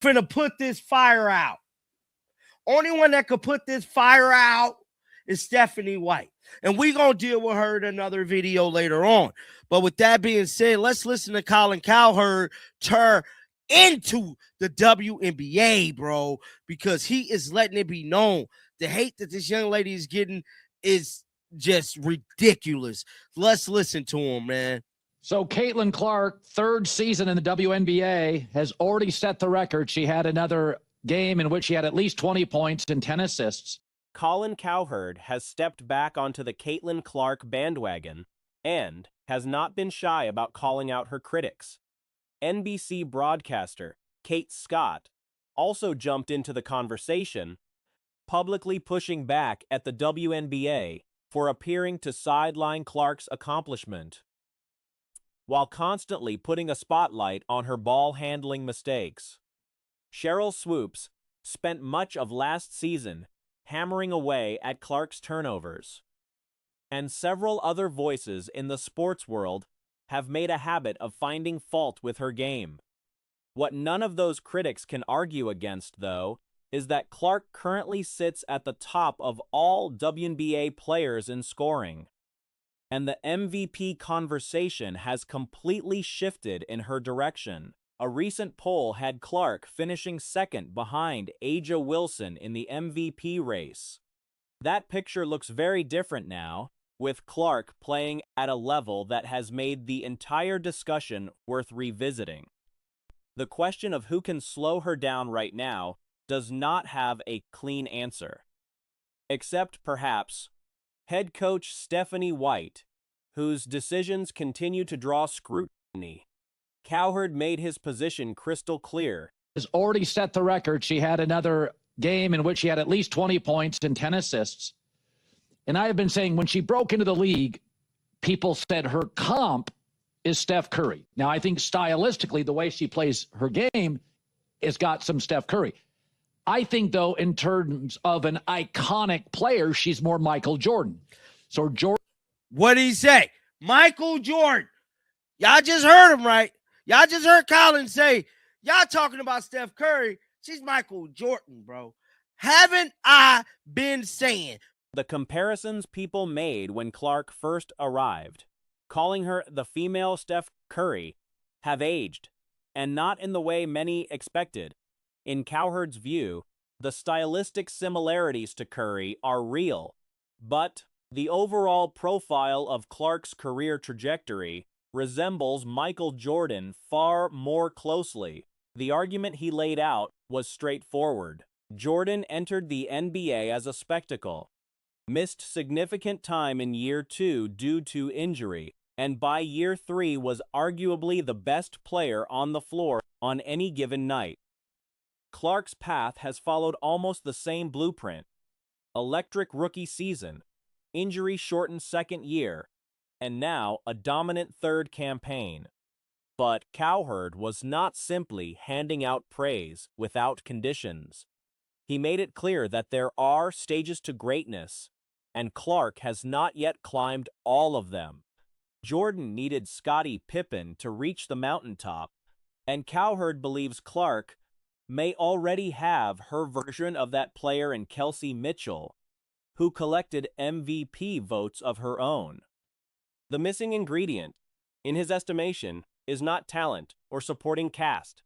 finna put this fire out. Only one that could put this fire out is Stephanie White. And we're going to deal with her in another video later on. But with that being said, let's listen to Colin Cowherd turn into the WNBA, bro, because he is letting it be known the hate that this young lady is getting is just ridiculous. Let's listen to him, man. So Caitlin Clark, third season in the WNBA, has already set the record. She had another game in which she had at least 20 points and 10 assists. Colin Cowherd has stepped back onto the Caitlin Clark bandwagon and has not been shy about calling out her critics. NBC broadcaster Kate Scott also jumped into the conversation, publicly pushing back at the WNBA for appearing to sideline Clark's accomplishment, while constantly putting a spotlight on her ball-handling mistakes. Cheryl Swoops spent much of last season hammering away at Clark's turnovers, and several other voices in the sports world have made a habit of finding fault with her game. What none of those critics can argue against, though, is that Clark currently sits at the top of all WNBA players in scoring, and the MVP conversation has completely shifted in her direction. A recent poll had Clark finishing second behind Aja Wilson in the MVP race. That picture looks very different now, with Clark playing at a level that has made the entire discussion worth revisiting. The question of who can slow her down right now does not have a clean answer, except perhaps head coach Stephanie White, whose decisions continue to draw scrutiny. Cowherd made his position crystal clear. Has already set the record. She had another game in which she had at least 20 points and 10 assists. And I have been saying when she broke into the league, people said her comp is Steph Curry. Now, I think stylistically, the way she plays her game has got some Steph Curry. I think, though, in terms of an iconic player, she's more Michael Jordan. So Jordan. What did he say? Michael Jordan. Y'all just heard him, right? Y'all just heard Colin say, y'all talking about Steph Curry. She's Michael Jordan, bro. Haven't I been saying? The comparisons people made when Clark first arrived, calling her the female Steph Curry, have aged, and not in the way many expected. In Cowherd's view, the stylistic similarities to Curry are real, but the overall profile of Clark's career trajectory resembles Michael Jordan far more closely. The argument he laid out was straightforward. Jordan entered the NBA as a spectacle, missed significant time in year 2 due to injury, and by year 3 was arguably the best player on the floor on any given night. Clark's path has followed almost the same blueprint: electric rookie season, injury-shortened second year, and now a dominant third campaign. But Cowherd was not simply handing out praise without conditions. He made it clear that there are stages to greatness, and Clark has not yet climbed all of them. Jordan needed Scottie Pippen to reach the mountaintop, and Cowherd believes Clark may already have her version of that player in Kelsey Mitchell, who collected MVP votes of her own. The missing ingredient, in his estimation, is not talent or supporting cast.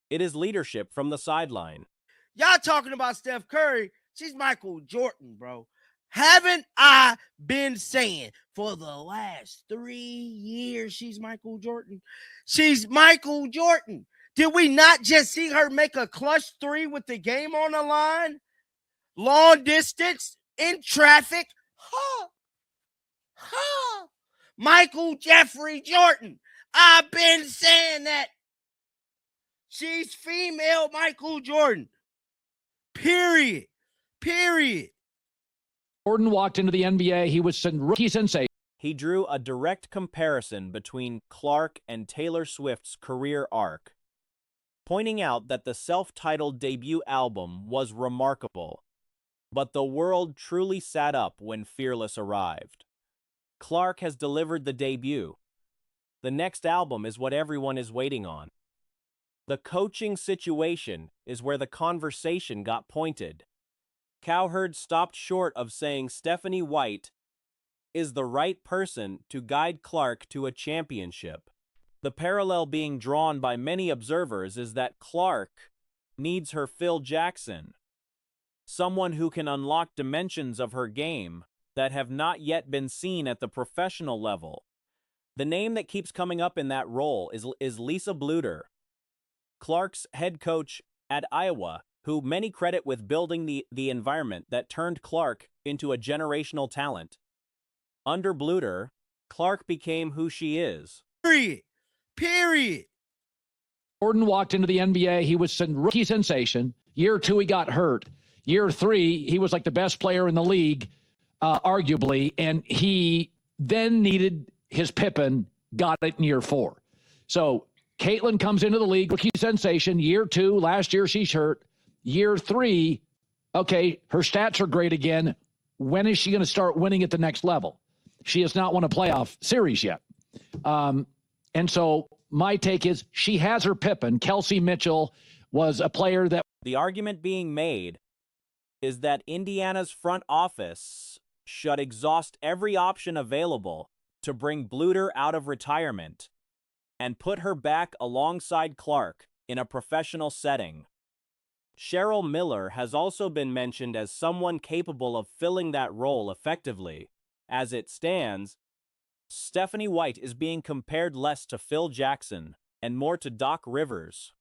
It is leadership from the sideline. Y'all talking about Steph Curry. She's Michael Jordan, bro. Haven't I been saying for the last 3 years she's Michael Jordan? She's Michael Jordan. Did we not just see her make a clutch 3 with the game on the line? Long distance, in traffic. Michael Jeffrey Jordan. I've been saying that. She's female Michael Jordan. Period. Jordan walked into the NBA. He was rookie sensation. He drew a direct comparison between Clark and Taylor Swift's career arc, pointing out that the self-titled debut album was remarkable, but the world truly sat up when Fearless arrived. Clark has delivered the debut. The next album is what everyone is waiting on. The coaching situation is where the conversation got pointed. Cowherd stopped short of saying Stephanie White is the right person to guide Clark to a championship. The parallel being drawn by many observers is that Clark needs her Phil Jackson, someone who can unlock dimensions of her game that have not yet been seen at the professional level. The name that keeps coming up in that role is Lisa Bluder, Clark's head coach at Iowa, who many credit with building the environment that turned Clark into a generational talent. Under Bluder, Clark became who she is. Period. Jordan walked into the NBA. He was a rookie sensation. Year 2, he got hurt. Year 3, he was like the best player in the league, arguably, and he then needed his Pippen, got it in year 4. So Caitlin comes into the league, rookie sensation. Year 2, last year she's hurt. Year 3, okay, her stats are great again. When is she going to start winning at the next level? She has not won a playoff series yet. And so my take is she has her Pippen. Kelsey Mitchell was a player that... The argument being made is that Indiana's front office should exhaust every option available to bring Bluder out of retirement and put her back alongside Clark in a professional setting. Cheryl Miller has also been mentioned as someone capable of filling that role effectively. As it stands, Stephanie White is being compared less to Phil Jackson and more to Doc Rivers,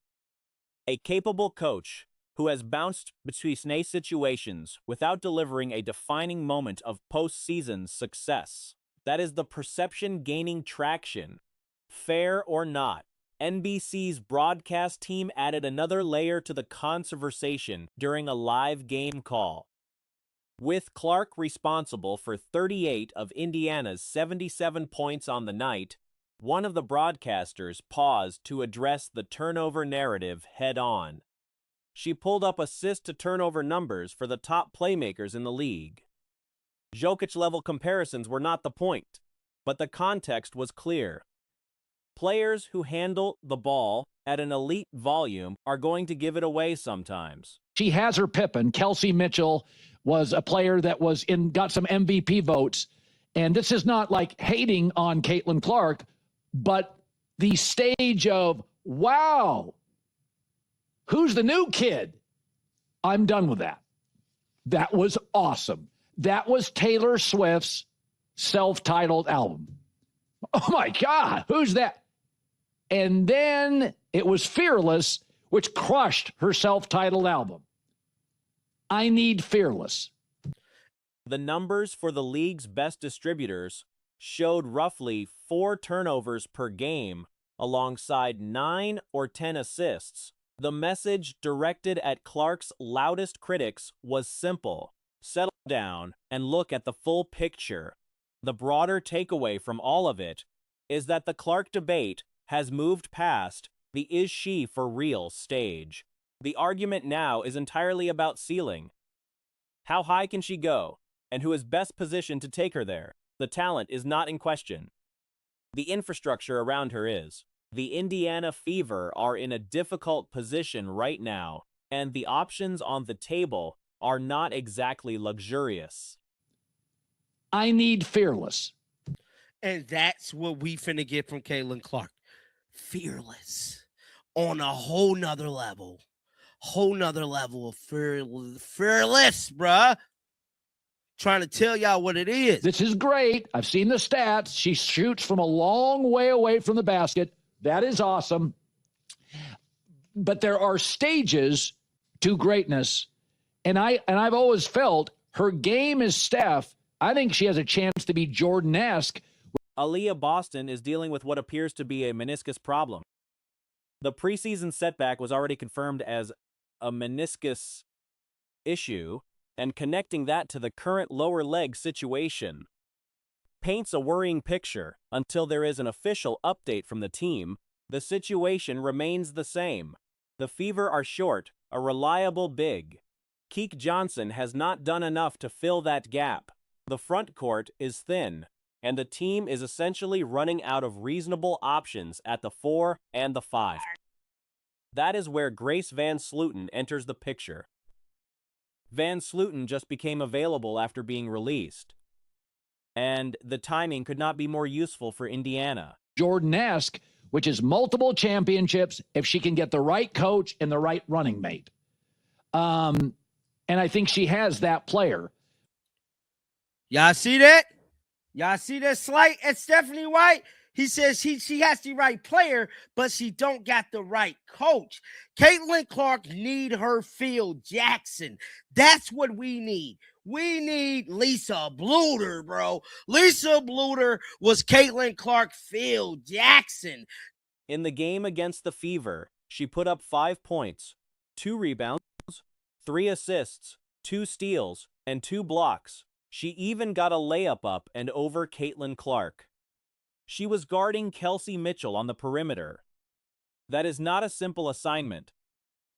a capable coach who has bounced between situations without delivering a defining moment of postseason success. That is the perception gaining traction. Fair or not, NBC's broadcast team added another layer to the conversation during a live game call, with Clark responsible for 38 of Indiana's 77 points on the night. One of the broadcasters paused to address the turnover narrative head-on. She pulled up assist-to-turnover numbers for the top playmakers in the league. Jokic-level comparisons were not the point, but the context was clear. Players who handle the ball at an elite volume are going to give it away sometimes. She has her Pippen. Kelsey Mitchell was a player that got some MVP votes. And this is not like hating on Caitlin Clark, but the stage of, wow, who's the new kid? I'm done with that. That was awesome. That was Taylor Swift's self-titled album. Oh my God, who's that? And then it was Fearless, which crushed her self-titled album. I need Fearless. The numbers for the league's best distributors showed roughly 4 turnovers per game alongside 9 or 10 assists. The message directed at Clark's loudest critics was simple: settle down and look at the full picture. The broader takeaway from all of it is that the Clark debate has moved past the "is she for real" stage. The argument now is entirely about ceiling. How high can she go, and who is best positioned to take her there? The talent is not in question. The infrastructure around her is. The Indiana Fever are in a difficult position right now, and the options on the table are not exactly luxurious. I need Fearless. And that's what we finna get from Caitlin Clark. Fearless. On a whole nother level. Whole nother level of fearless, bruh. Trying to tell y'all what it is. This is great. I've seen the stats. She shoots from a long way away from the basket. That is awesome. But there are stages to greatness. And I've always felt her game is Steph. I think she has a chance to be Jordan-esque. Aaliyah Boston is dealing with what appears to be a meniscus problem. The preseason setback was already confirmed as a meniscus issue, and connecting that to the current lower leg situation paints a worrying picture. Until there is an official update from the team, the situation remains the same. The Fever are short a reliable big. Keek Johnson has not done enough to fill that gap. The front court is thin, and the team is essentially running out of reasonable options at the 4 and the 5. That is where Grace Van Slooten enters the picture. Van Slooten just became available after being released, and the timing could not be more useful for Indiana. Jordan-esque, which is multiple championships if she can get the right coach and the right running mate. And I think she has that player. Y'all see that? Y'all see that slight at Stephanie White? He says she has the right player, but she don't got the right coach. Caitlin Clark need her Phil Jackson. That's what we need. We need Lisa Bluter, bro. Lisa Bluter was Caitlin Clark Phil Jackson. In the game against the Fever, she put up 5 points, 2 rebounds, 3 assists, 2 steals, and 2 blocks. She even got a layup up and over Caitlin Clark. She was guarding Kelsey Mitchell on the perimeter. That is not a simple assignment.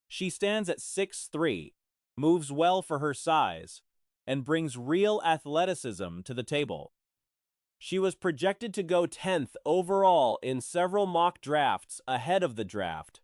She stands at 6'3", moves well for her size, and brings real athleticism to the table. She was projected to go 10th overall in several mock drafts ahead of the draft.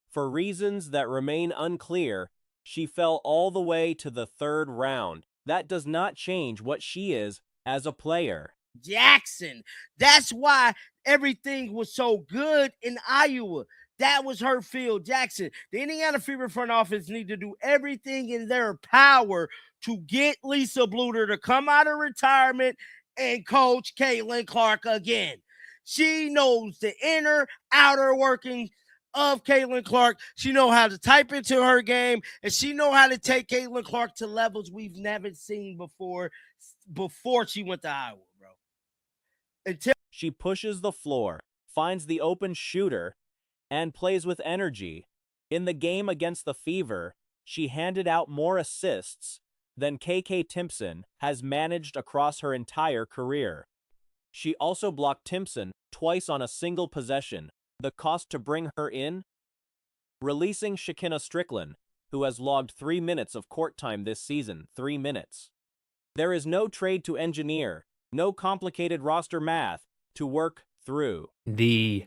For reasons that remain unclear, she fell all the way to the 3rd round. That does not change what she is as a player. Jackson. That's why everything was so good in Iowa. That was her Phil Jackson. The Indiana Fever front office need to do everything in their power to get Lisa Bluter to come out of retirement and coach Caitlin Clark again. She knows the inner, outer workings of Caitlin Clark. She know how to type into her game, and she know how to take Caitlin Clark to levels we've never seen before she went to Iowa, bro. Until she pushes the floor, finds the open shooter, and plays with energy. In the game against the Fever, she handed out more assists than KK Timpson has managed across her entire career. She also blocked Timpson twice on a single possession. The cost to bring her in? Releasing Shekinna Strickland, who has logged 3 minutes of court time this season. 3 minutes. There is no trade to engineer, no complicated roster math to work through. The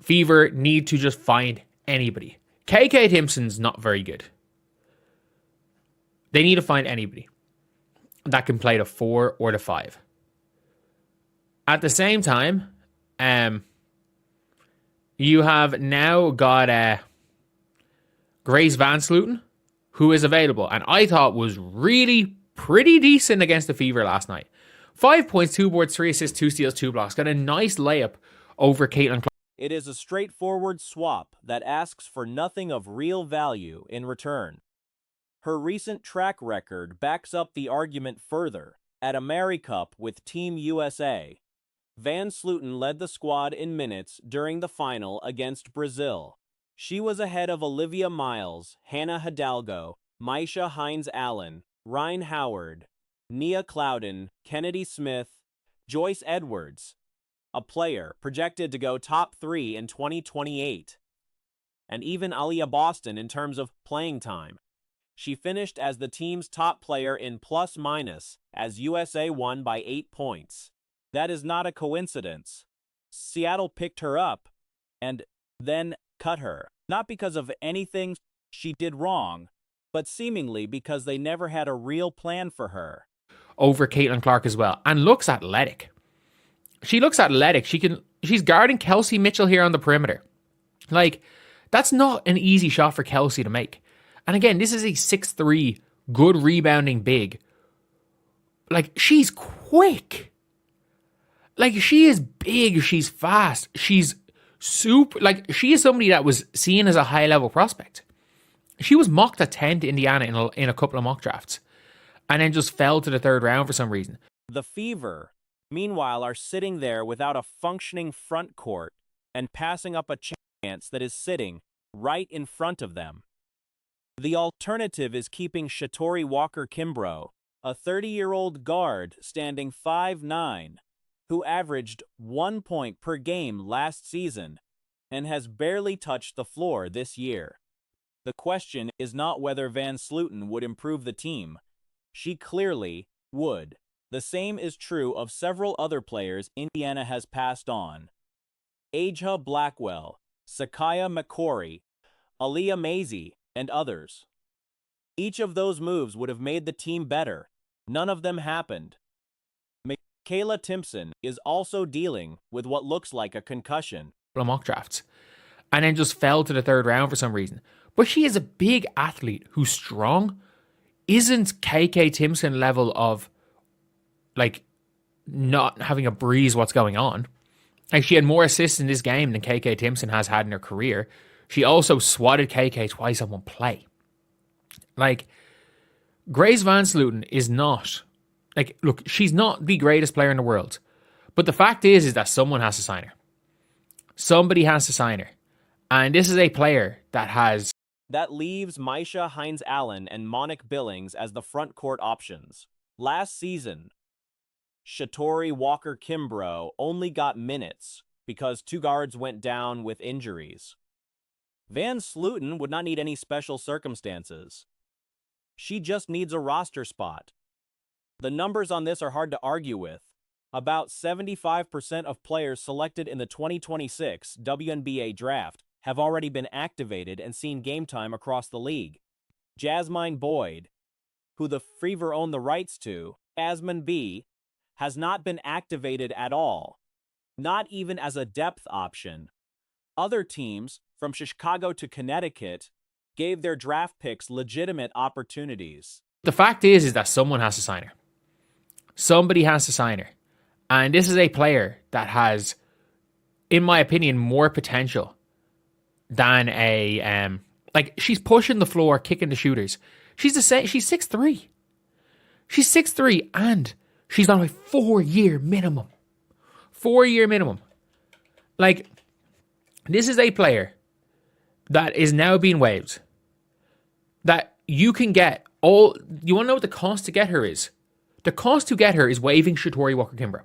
Fever need to just find anybody. KK Timpson's not very good. They need to find anybody that can play the 4 or the 5. At the same time, you have now got Grace Van Slooten, who is available, and I thought was really pretty decent against the Fever last night. 5 points, 2 boards, 3 assists, 2 steals, 2 blocks. Got a nice layup over Caitlin Clark. It is a straightforward swap that asks for nothing of real value in return. Her recent track record backs up the argument further. At AmeriCup with Team USA, Van Slooten led the squad in minutes during the final against Brazil. She was ahead of Olivia Miles, Hannah Hidalgo, Maisha Hines-Allen, Ryan Howard, Nia Clouden, Kennedy Smith, Joyce Edwards, a player projected to go top 3 in 2028, and even Aliyah Boston in terms of playing time. She finished as the team's top player in plus-minus as USA won by 8 points. That is not a coincidence. Seattle picked her up and then cut her, not because of anything she did wrong, but seemingly because they never had a real plan for her. Over Caitlin Clark as well, and looks athletic. She looks athletic. She's guarding Kelsey Mitchell here on the perimeter. Like, that's not an easy shot for Kelsey to make. And again, this is a 6'3", good rebounding big. Like, she's quick. Like, she is big. She's fast. She's super. Like, she is somebody that was seen as a high-level prospect. She was mocked at 10 to Indiana in a couple of mock drafts, and then just fell to the 3rd round for some reason. The Fever, meanwhile, are sitting there without a functioning front court and passing up a chance that is sitting right in front of them. The alternative is keeping Shatori Walker-Kimbrough, a 30-year-old guard standing 5'9", who averaged 1 point per game last season and has barely touched the floor this year. The question is not whether Van Slooten would improve the team. She clearly would. The same is true of several other players Indiana has passed on. Aja Blackwell, Sakaya McCory, Aaliyah Mazie, and others. Each of those moves would have made the team better. None of them happened. Michaela Timpson is also dealing with what looks like a concussion. Mock drafts, and then just fell to the third round for some reason. But she is a big athlete who's strong. Isn't KK Timpson level of like not having a breeze what's going on. Like, she had more assists in this game than KK Timpson has had in her career. She also swatted KK twice on one play. Like, Grace Van Sloten is not, like, look, she's not the greatest player in the world. But the fact is that someone has to sign her. Somebody has to sign her. And this is a player that has... That leaves Maisha Hines-Allen and Monique Billings as the front court options. Last season, Shatori Walker-Kimbrough only got minutes because two guards went down with injuries. Van Sloten would not need any special circumstances. She just needs a roster spot. The numbers on this are hard to argue with. About 75% of players selected in the 2026 WNBA draft have already been activated and seen game time across the league. Jasmine Boyd, who the Fever own the rights to, Asmon B, has not been activated at all, not even as a depth option. Other teams, from Chicago to Connecticut, gave their draft picks legitimate opportunities. The fact is that someone has to sign her. Somebody has to sign her. And this is a player that has, in my opinion, more potential than a... like, she's pushing the floor, kicking the shooters. She's 6'3". She's 6'3", and she's on a 4-year minimum. 4-year minimum. Like, this is a player that is now being waived. That you can get all... You want to know what the cost to get her is? The cost to get her is waiving Shatori Walker-Kimbrough.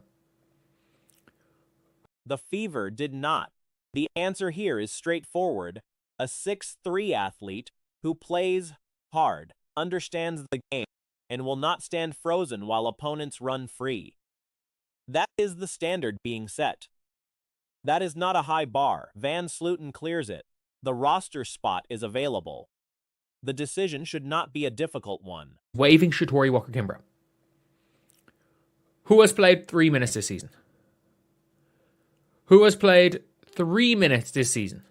The Fever did not. The answer here is straightforward. A 6'3" athlete who plays hard, understands the game, and will not stand frozen while opponents run free. That is the standard being set. That is not a high bar. Van Sloten clears it. The roster spot is available. The decision should not be a difficult one. Waiving Shatori Walker-Kimbrough, who has played 3 minutes this season. Who has played 3 minutes this season.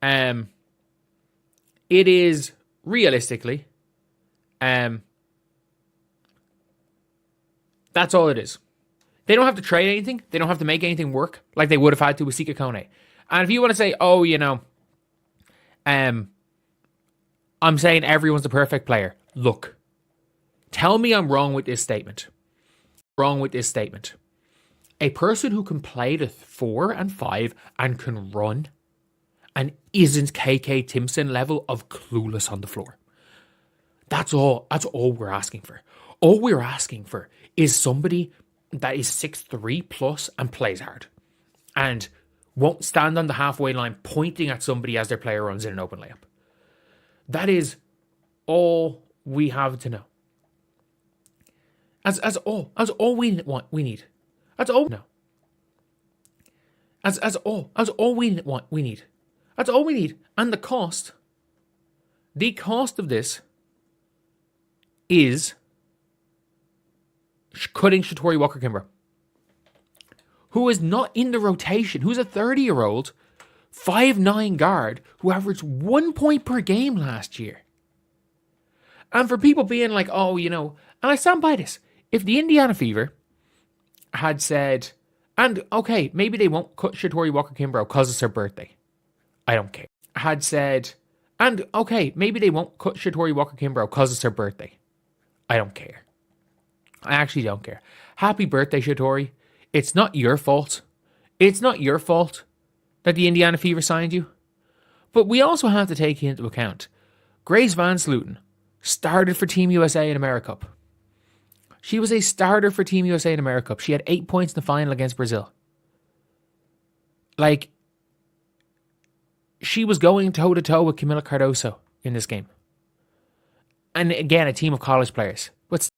It is realistically, that's all it is. They don't have to trade anything. They don't have to make anything work like they would have had to with Sika Kone. And if you want to say, oh, you know, I'm saying everyone's the perfect player. Look, tell me I'm wrong with this statement. Wrong with this statement. A person who can play the 4 and 5 and can run and isn't KK Timpson level of clueless on the floor. That's all we're asking for. All we're asking for is somebody that is 6'3" plus and plays hard. And won't stand on the halfway line pointing at somebody as their player runs in an open layup. That is all we have to know. That's all we need. That's all. No. That's all we need. That's all we need. And the cost of this is cutting Shatori Walker-Kimbrough, who is not in the rotation, who's a 30-year-old, 5'9" guard who averaged 1 point per game last year. And for people being like, oh, you know, and I stand by this. If the Indiana Fever had said, and okay, maybe they won't cut Shatori Walker-Kimbrough because it's her birthday. I don't care. Had said, and okay, maybe they won't cut Shatori Walker-Kimbrough because it's her birthday. I don't care. I actually don't care. Happy birthday, Shatori. It's not your fault. It's not your fault that the Indiana Fever signed you. But we also have to take into account Grace Van Sloten started for Team USA in AmeriCup. She was a starter for Team USA in AmeriCup. She had 8 points in the final against Brazil. Like, she was going toe-to-toe with Camila Cardoso in this game. And again, a team of college players. But